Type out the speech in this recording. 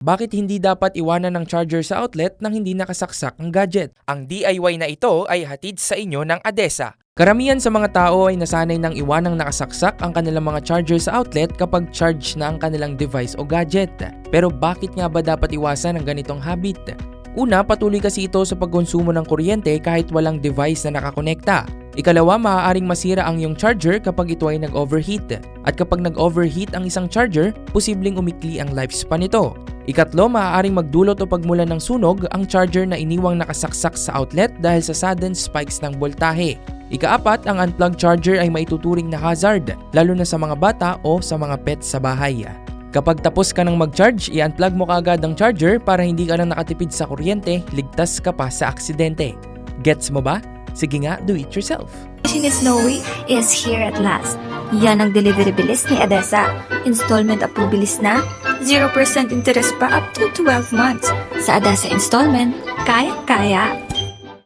Bakit hindi dapat iwanan ng charger sa outlet nang hindi nakasaksak ang gadget? Ang DIY na ito ay hatid sa inyo ng ADESA. Karamihan sa mga tao ay nasanay ng iwanang nakasaksak ang kanilang mga charger sa outlet kapag charge na ang kanilang device o gadget. Pero bakit nga ba dapat iwasan ang ganitong habit? Una, patuloy kasi ito sa pagkonsumo ng kuryente kahit walang device na nakakonekta. Ikalawa, maaaring masira ang iyong charger kapag ito ay nag-overheat. At kapag nag-overheat ang isang charger, posibleng umikli ang lifespan nito. Ikatlo, maaaring magdulot o pagmulan ng sunog ang charger na iniwang nakasaksak sa outlet dahil sa sudden spikes ng boltahe. Ikaapat, ang unplugged charger ay maituturing na hazard, lalo na sa mga bata o sa mga pets sa bahay. Kapag tapos ka ng mag-charge, i-unplug mo kaagad ang charger para hindi ka na nakatipid sa kuryente, ligtas ka pa sa aksidente. Gets mo ba? Sige nga, do it yourself. Snowy is here at last. Yan ang delivery bilis ni ADESA. Installment approved bilis na, 0% interest pa up to 12 months. Sa ADESA installment, kaya-kaya.